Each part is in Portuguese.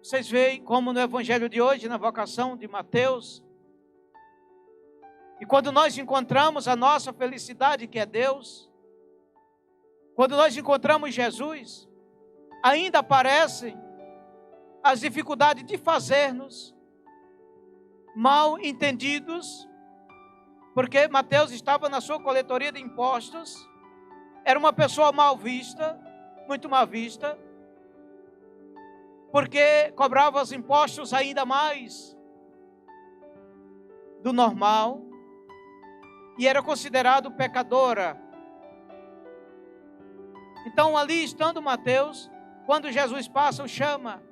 Vocês veem como no evangelho de hoje, na vocação de Mateus, e quando nós encontramos a nossa felicidade, que é Deus, quando nós encontramos Jesus, ainda aparecem as dificuldades de fazer-nos mal entendidos, porque Mateus estava na sua coletoria de impostos, era uma pessoa mal vista, muito mal vista, porque cobrava os impostos ainda mais do normal, e era considerado pecadora. Então ali estando Mateus, quando Jesus passa, o chama,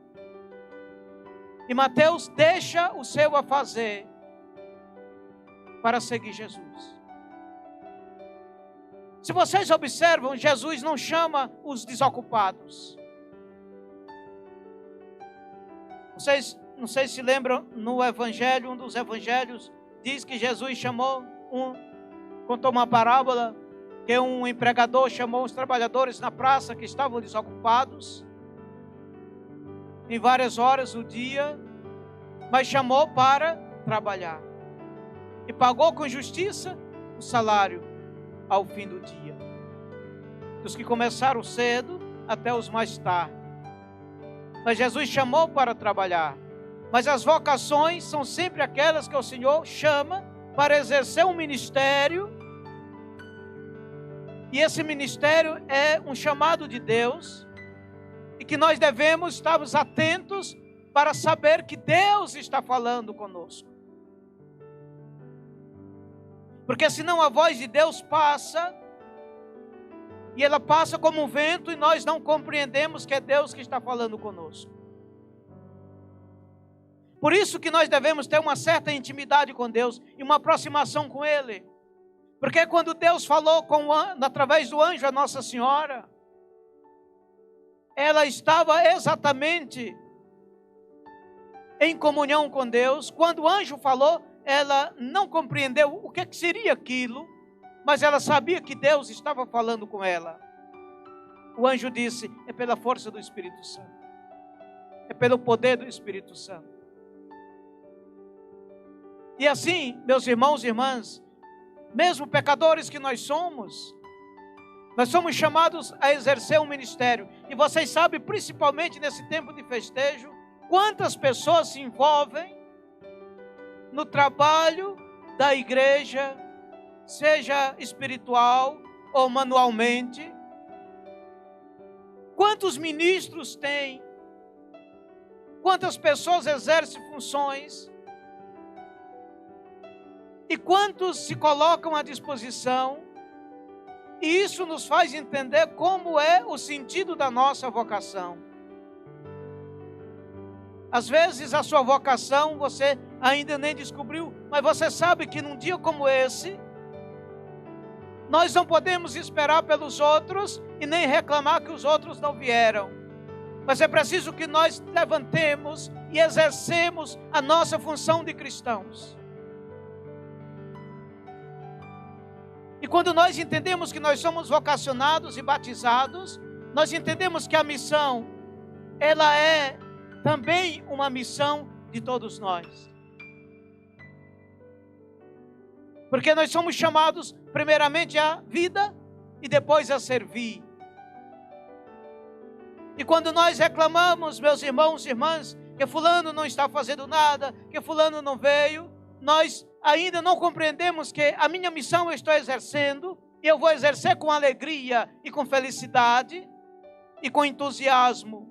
e Mateus deixa o seu a fazer para seguir Jesus. Se vocês observam, Jesus não chama os desocupados. Vocês não sei se lembram, no evangelho, um dos evangelhos diz que Jesus contou uma parábola, que um empregador chamou os trabalhadores na praça que estavam desocupados, em várias horas do dia, mas chamou para trabalhar, e pagou com justiça o salário ao fim do dia, dos que começaram cedo até os mais tarde. Mas Jesus chamou para trabalhar, mas as vocações são sempre aquelas que o Senhor chama para exercer um ministério, e esse ministério é um chamado de Deus, e que nós devemos estar atentos para saber que Deus está falando conosco. Porque senão a voz de Deus passa, e ela passa como um vento, e nós não compreendemos que é Deus que está falando conosco. Por isso que nós devemos ter uma certa intimidade com Deus, e uma aproximação com Ele. Porque quando Deus falou através do anjo a Nossa Senhora, ela estava exatamente em comunhão com Deus. Quando o anjo falou, ela não compreendeu o que seria aquilo, mas ela sabia que Deus estava falando com ela. O anjo disse: é pela força do Espírito Santo, é pelo poder do Espírito Santo. E assim, meus irmãos e irmãs, mesmo pecadores que nós somos chamados a exercer um ministério. E vocês sabem, principalmente nesse tempo de festejo, quantas pessoas se envolvem no trabalho da igreja, seja espiritual ou manualmente. Quantos ministros tem? Quantas pessoas exercem funções? E quantos se colocam à disposição? E isso nos faz entender como é o sentido da nossa vocação. Às vezes a sua vocação você ainda nem descobriu, mas você sabe que num dia como esse, nós não podemos esperar pelos outros e nem reclamar que os outros não vieram. Mas é preciso que nós levantemos e exercemos a nossa função de cristãos. E quando nós entendemos que nós somos vocacionados e batizados, nós entendemos que a missão, ela é também uma missão de todos nós. Porque nós somos chamados primeiramente à vida e depois a servir. E quando nós reclamamos, meus irmãos e irmãs, que fulano não está fazendo nada, que fulano não veio, nós ainda não compreendemos que a minha missão eu estou exercendo, e eu vou exercer com alegria e com felicidade e com entusiasmo.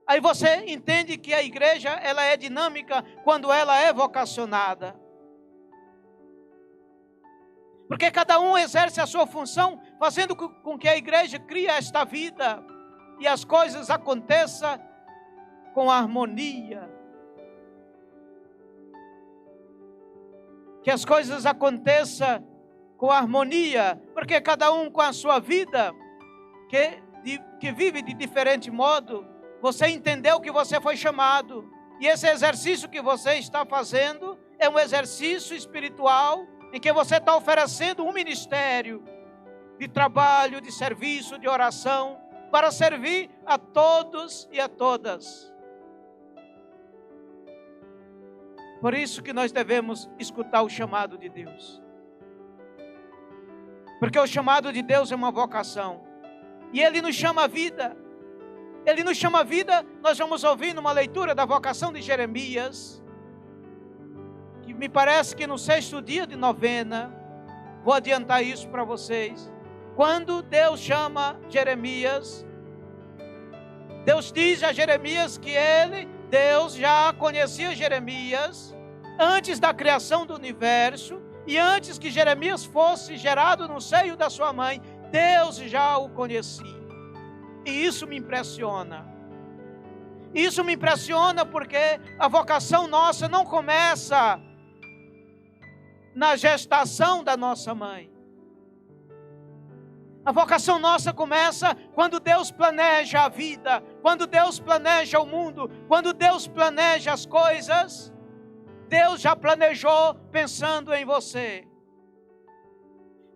Aí você entende que a igreja, ela é dinâmica quando ela é vocacionada. Porque cada um exerce a sua função, fazendo com que a igreja crie esta vida e as coisas aconteçam com harmonia. Que as coisas aconteçam com harmonia, porque cada um com a sua vida, que vive de diferente modo, você entendeu que você foi chamado, e esse exercício que você está fazendo é um exercício espiritual, em que você está oferecendo um ministério de trabalho, de serviço, de oração, para servir a todos e a todas. Por isso que nós devemos escutar o chamado de Deus. Porque o chamado de Deus é uma vocação. E Ele nos chama à vida. Ele nos chama à vida. Nós vamos ouvir numa leitura da vocação de Jeremias, que me parece que no 6º dia de novena, vou adiantar isso para vocês. Quando Deus chama Jeremias, Deus diz a Jeremias que Deus já conhecia Jeremias antes da criação do universo e antes que Jeremias fosse gerado no seio da sua mãe, Deus já o conhecia. E isso me impressiona. Isso me impressiona porque a vocação nossa não começa na gestação da nossa mãe. A vocação nossa começa quando Deus planeja a vida, quando Deus planeja o mundo, quando Deus planeja as coisas. Deus já planejou pensando em você.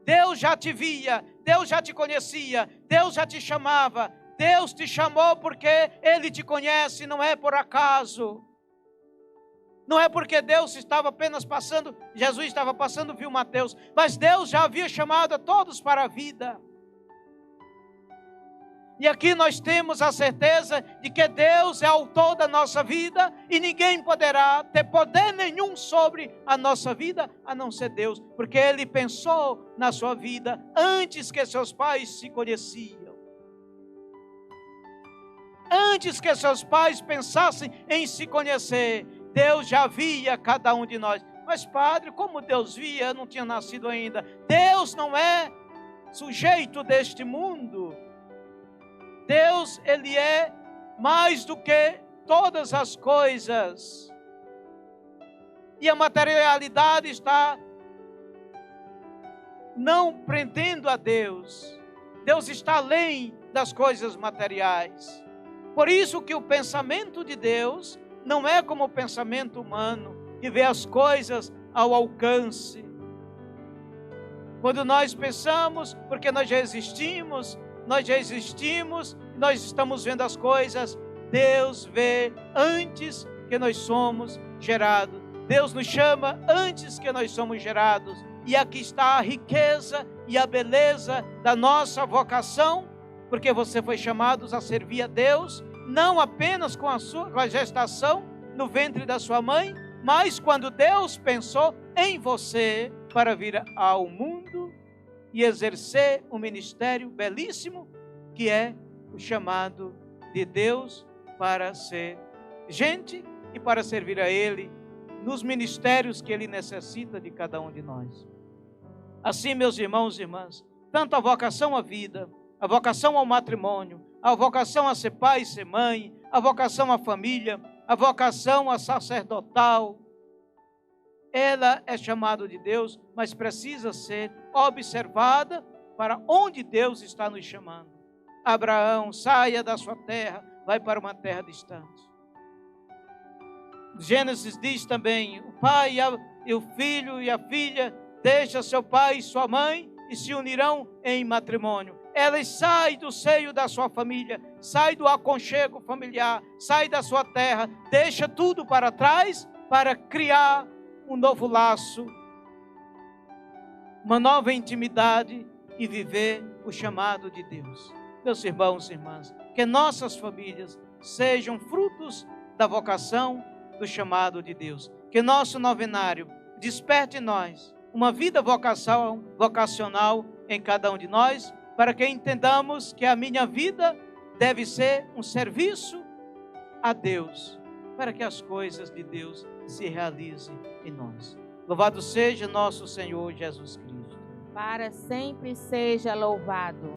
Deus já te via, Deus já te conhecia, Deus já te chamava. Deus te chamou porque Ele te conhece, não é por acaso. Não é porque Deus estava apenas passando, Jesus estava passando, viu Mateus, mas Deus já havia chamado a todos para a vida. E aqui nós temos a certeza de que Deus é autor da nossa vida e ninguém poderá ter poder nenhum sobre a nossa vida a não ser Deus, porque Ele pensou na sua vida antes que seus pais se conheciam. Antes que seus pais pensassem em se conhecer, Deus já via cada um de nós. Mas padre, como Deus via? Eu não tinha nascido ainda. Deus não é sujeito deste mundo. Deus, Ele é mais do que todas as coisas. E a materialidade está não prendendo a Deus. Deus está além das coisas materiais. Por isso que o pensamento de Deus não é como o pensamento humano, que vê as coisas ao alcance. Quando nós pensamos, porque nós já existimos, nós estamos vendo as coisas. Deus vê antes que nós somos gerados. Deus nos chama antes que nós somos gerados. E aqui está a riqueza e a beleza da nossa vocação, porque você foi chamado a servir a Deus, não apenas com a gestação no ventre da sua mãe, mas quando Deus pensou em você para vir ao mundo e exercer um ministério belíssimo, que é o chamado de Deus para ser gente e para servir a Ele nos ministérios que Ele necessita de cada um de nós. Assim, meus irmãos e irmãs, tanto a vocação à vida, a vocação ao matrimônio, a vocação a ser pai e ser mãe, a vocação à família, a vocação a sacerdotal, ela é chamada de Deus, mas precisa ser observada para onde Deus está nos chamando. Abraão, saia da sua terra, vai para uma terra distante. Gênesis diz também, o pai e o filho e a filha deixam seu pai e sua mãe e se unirão em matrimônio. Elas saem do seio da sua família, saem do aconchego familiar, saem da sua terra, deixa tudo para trás para criar um novo laço, uma nova intimidade e viver o chamado de Deus. Meus irmãos e irmãs, que nossas famílias sejam frutos da vocação do chamado de Deus. Que nosso novenário desperte em nós uma vida vocacional em cada um de nós, para que entendamos que a minha vida deve ser um serviço a Deus, para que as coisas de Deus se realizem em nós. Louvado seja nosso Senhor Jesus Cristo. Para sempre seja louvado.